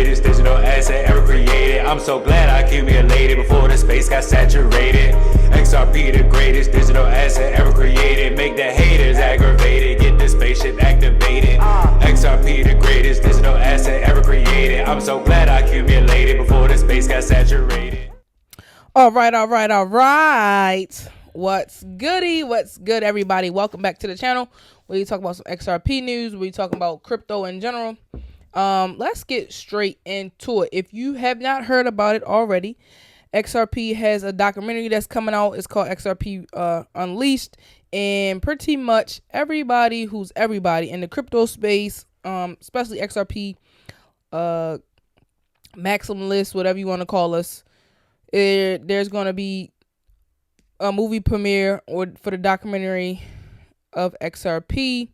greatest digital asset ever created. I'm so glad I accumulated before the space got saturated. XRP the greatest digital asset ever created. Make the haters aggravated, get the spaceship activated. XRP the greatest digital asset ever created. I'm so glad I accumulated before the space got saturated. All right. What's goody? What's good, everybody? Welcome back to the channel where we talk about some XRP news. We talk about crypto in general. Let's get straight into it. If you have not heard about it already, XRP has a documentary that's coming out. It's called XRP Unleashed, and pretty much everybody who's everybody in the crypto space, especially XRP maximalists, whatever you want to call us, there's going to be a movie premiere for the documentary of XRP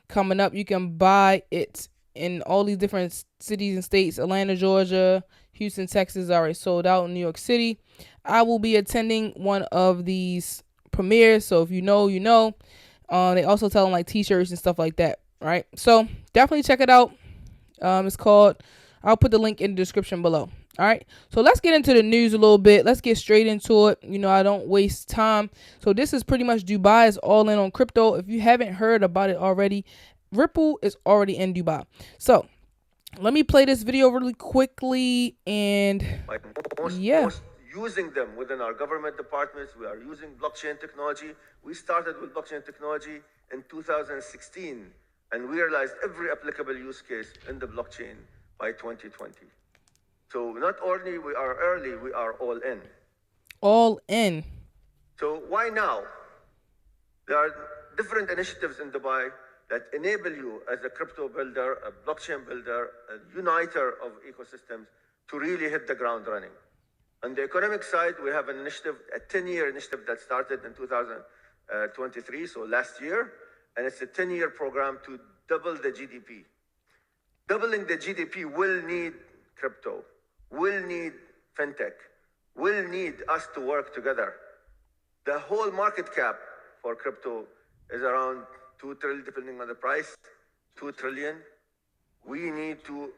coming up. You can buy it in all these different cities and states. Atlanta, Georgia, Houston, Texas already sold out. In New York City, I will be attending one of these premieres, so if you know, you know. They also tell them like t-shirts and stuff like that, right? So definitely check it out. It's called, I'll put the link in the description below. All right, so let's get into the news a little bit. Let's get straight into it. You know, I don't waste time. So this is pretty much Dubai is all in on crypto. If you haven't heard about it already, Ripple is already in Dubai. So let me play this video really quickly. And most using them within our government departments. We are using blockchain technology. We started with blockchain technology in 2016 and we realized every applicable use case in the blockchain by 2020. So not only we are early, we are all in. All in. So why now? There are different initiatives in Dubai that enable you as a crypto builder, a blockchain builder, a uniter of ecosystems to really hit the ground running. On the economic side, we have an initiative, a 10-year initiative that started in 2023, so last year, and it's a 10-year program to double the GDP. Doubling the GDP will need crypto, will need fintech, will need us to work together. The whole market cap for crypto is around 2 trillion, depending on the price, 2 trillion. We need to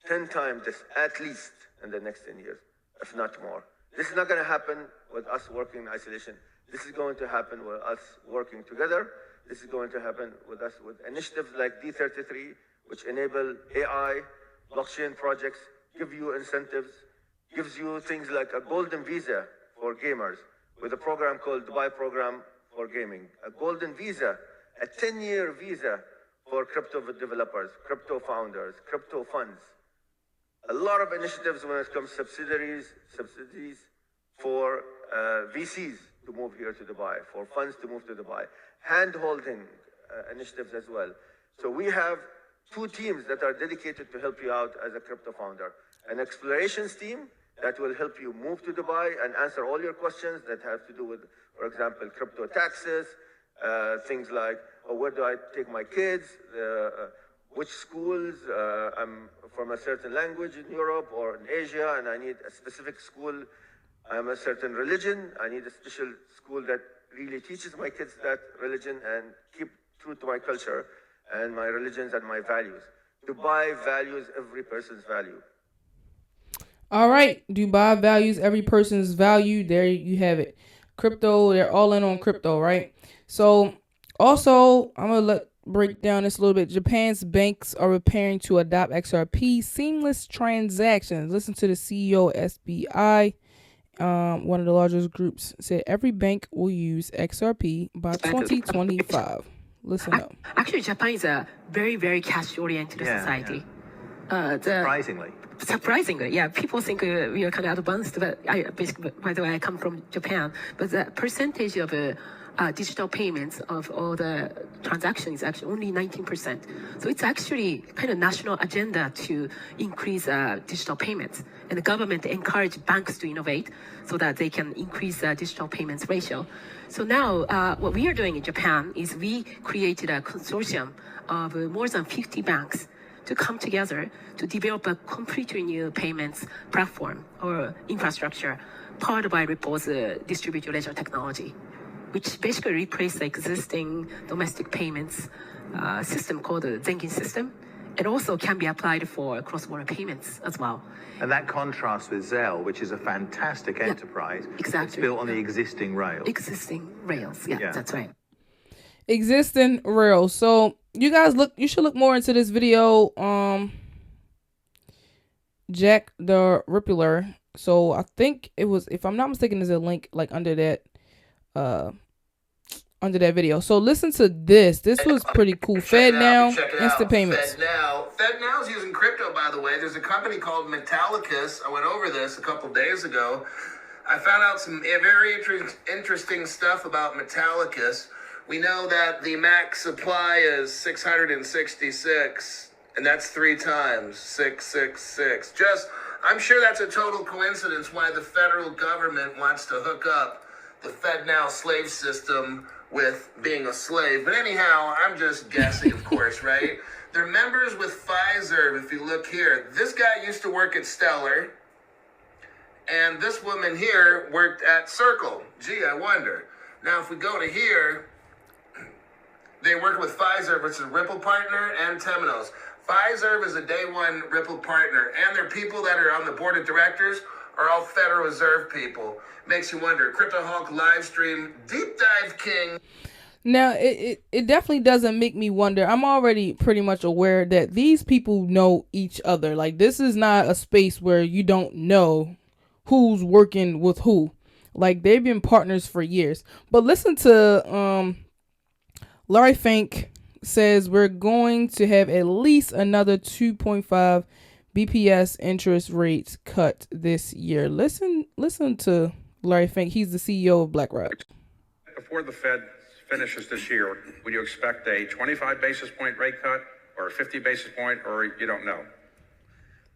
10 times this, at least in the next 10 years, if not more. This is not going to happen with us working in isolation. This is going to happen with us working together. This is going to happen with us with initiatives like D33, which enable AI, blockchain projects, give you incentives, gives you things like a golden visa for gamers with a program called Dubai Program for Gaming. A golden visa, a 10-year visa for crypto developers, crypto founders, crypto funds. A lot of initiatives when it comes to subsidies for VCs to move here to Dubai, for funds to move to Dubai, hand-holding initiatives as well. So we have 2 teams that are dedicated to help you out as a crypto founder. An explorations team that will help you move to Dubai and answer all your questions that have to do with, for example, crypto taxes, things like, where do I take my kids, which schools, I'm from a certain language in Europe or in Asia and I need a specific school, I'm a certain religion, I need a special school that really teaches my kids that religion and keep true to my culture and my religions and my values. Dubai values every person's value. All right, Dubai values every person's value. There you have it. Crypto, they're all in on crypto, right? So also, I'm going to break down this a little bit. Japan's banks are preparing to adopt XRP seamless transactions. Listen to the CEO of SBI, one of the largest groups, said every bank will use XRP by 2025. Listen up. Actually, Japan is a very, very cash-oriented society. Surprisingly, yeah. People think we are kind of advanced, but basically, by the way, I come from Japan. But the percentage of digital payments of all the transactions is actually only 19%. So it's actually kind of national agenda to increase digital payments. And the government encourage banks to innovate so that they can increase digital payments ratio. So now what we are doing in Japan is we created a consortium of more than 50 banks to come together to develop a completely new payments platform or infrastructure powered by Ripple's distributed ledger technology, which basically replaced the existing domestic payments system called the Zenkin system it also can be applied for cross-border payments as well. And that contrasts with Zelle, which is a fantastic enterprise. Exactly. It's built on the existing rails. Existing rails. Yeah, that's right. Existing rails. So you guys you should look more into this video. Jack the Ripper. So I think it was, if I'm not mistaken, there's a link like under that video. So listen to this. This was pretty cool. FedNow, instant payments. FedNow's using crypto, by the way. There's a company called Metallicus. I went over this a couple days ago. I found out some very interesting stuff about Metallicus. We know that the max supply is 666, and that's 3 times 666. I'm sure that's a total coincidence why the federal government wants to hook up the FedNow slave system with being a slave. But anyhow, I'm just guessing, of course, right? They're members with Pfizer. If you look here, this guy used to work at Stellar, and this woman here worked at Circle. Gee, I wonder. Now, if we go to here, they work with Pfizer, which is Ripple partner, and Temenos. Pfizer is a day one Ripple partner, and their people that are on the board of directors are all Federal Reserve people. Makes you wonder. Crypto Hawk live stream, deep dive king. Now, it definitely doesn't make me wonder. I'm already pretty much aware that these people know each other. Like, this is not a space where you don't know who's working with who. Like, they've been partners for years. But listen to Larry Fink says we're going to have at least another 2.5 BPS interest rates cut this year. Listen to Larry Fink. He's the CEO of BlackRock. Before the Fed finishes this year, would you expect a 25 basis point rate cut or a 50 basis point, or you don't know?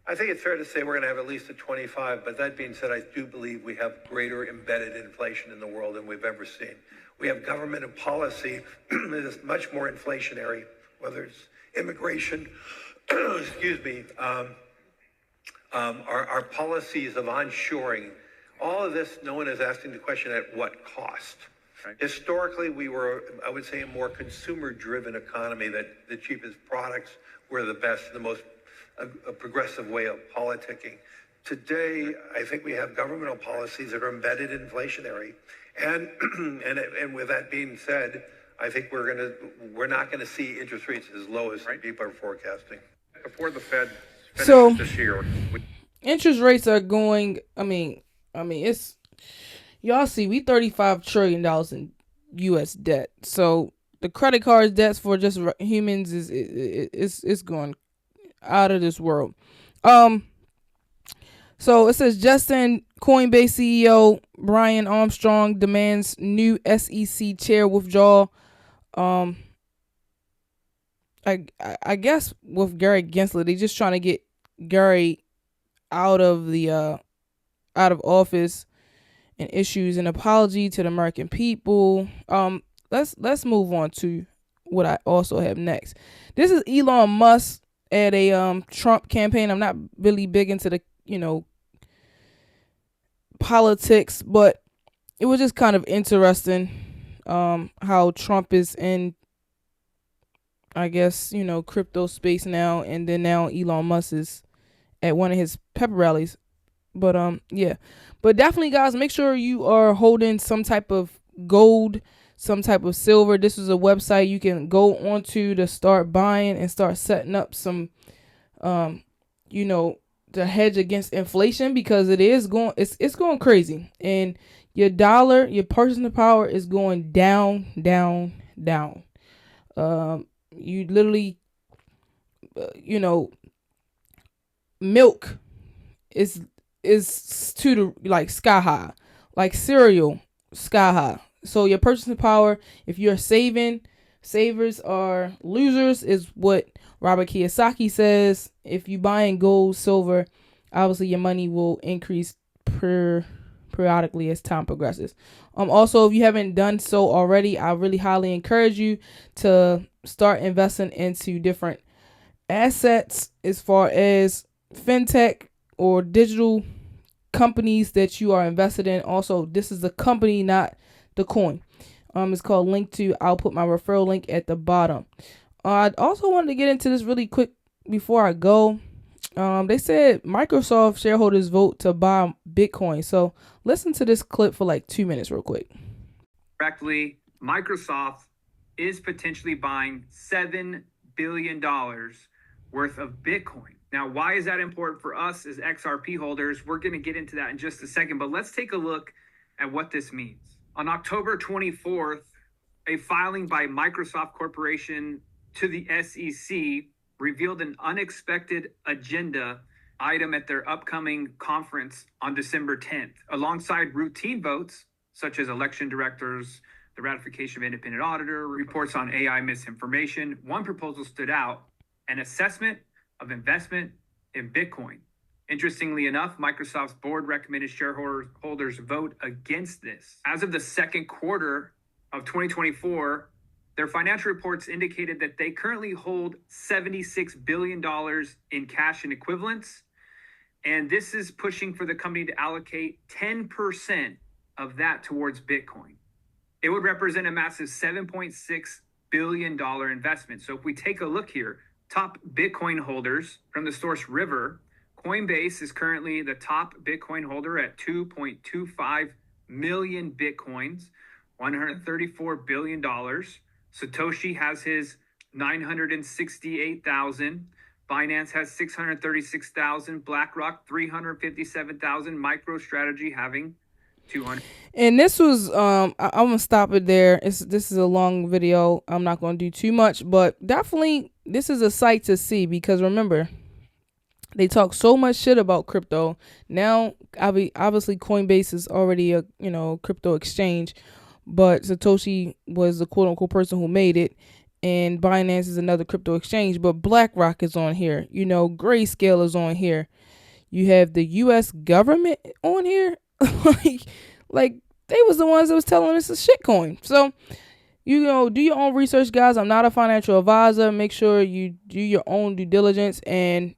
I think it's fair to say we're going to have at least a 25, but that being said, I do believe we have greater embedded inflation in the world than we've ever seen. We have government and policy that is much more inflationary, whether it's immigration, excuse me, our policies of onshoring. All of this, no one is asking the question at what cost. Right. Historically, we were, I would say, a more consumer-driven economy that the cheapest products were the best, the most a progressive way of politicking. Today, I think we have governmental policies that are embedded inflationary. And with that being said, I think we're not going to see interest rates as low as people are forecasting. Before the Fed finishes this year, interest rates are going. I mean, it's, y'all see, we $35 trillion in U.S. debt. So the credit card debts for just humans is going out of this world. So it says Justin, Coinbase CEO Brian Armstrong demands new SEC chair withdrawal. I guess with Gary Gensler, they just trying to get Gary out of office and issues an apology to the American people. Let's move on to what I also have next. This is Elon Musk at a Trump campaign. I'm not really big into the politics, but it was just kind of interesting how Trump is in, I guess, crypto space now, and then now Elon Musk is at one of his pepper rallies. But yeah, but definitely, guys, make sure you are holding some type of gold, some type of silver. This is a website you can go onto to start buying and start setting up some to hedge against inflation, because it's going crazy, and your dollar, your purchasing power is going down. You literally, milk is to the sky high, like cereal sky high. So your purchasing power, if you're savers are losers, is what Robert Kiyosaki says. If you buying gold, silver, obviously your money will increase periodically as time progresses. Also, if you haven't done so already, I really highly encourage you to start investing into different assets as far as fintech or digital companies that you are invested in. Also, this is the company, not the coin. It's called Link to. I'll put my referral link at the bottom. I also wanted to get into this really quick before I go, they said Microsoft shareholders vote to buy Bitcoin. So listen to this clip for like 2 minutes real quick. Correctly, Microsoft is potentially buying $7 billion worth of Bitcoin. Now, why is that important for us as XRP holders? We're going to get into that in just a second, but let's take a look at what this means. On October 24th, a filing by Microsoft Corporation to the SEC revealed an unexpected agenda item at their upcoming conference on December 10th. Alongside routine votes, such as election directors, the ratification of independent auditor, reports on AI misinformation, one proposal stood out: an assessment of investment in Bitcoin. Interestingly enough, Microsoft's board recommended shareholders vote against this. As of the second quarter of 2024, their financial reports indicated that they currently hold $76 billion in cash and equivalents, and this is pushing for the company to allocate 10% of that towards Bitcoin. It would represent a massive $7.6 billion investment. So if we take a look here, top Bitcoin holders from the source River, Coinbase is currently the top Bitcoin holder at 2.25 million Bitcoins, $134 billion. Satoshi has his 968,000. Binance has 636,000. BlackRock 357,000. MicroStrategy having 200. And this was I'm gonna stop it there. This is a long video. I'm not gonna do too much, but definitely this is a sight to see, because remember, they talk so much shit about crypto. Now, obviously Coinbase is already a crypto exchange, but Satoshi was the quote unquote person who made it, and Binance is another crypto exchange. But BlackRock is on here. Grayscale is on here. You have the U.S. government on here. like they was the ones that was telling us it's a shitcoin. So, do your own research, guys. I'm not a financial advisor. Make sure you do your own due diligence, and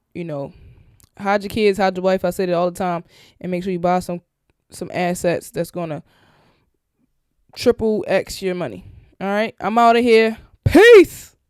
hide your kids, hide your wife. I say that all the time. And make sure you buy some assets that's gonna triple X your money. All right, I'm out of here. Peace.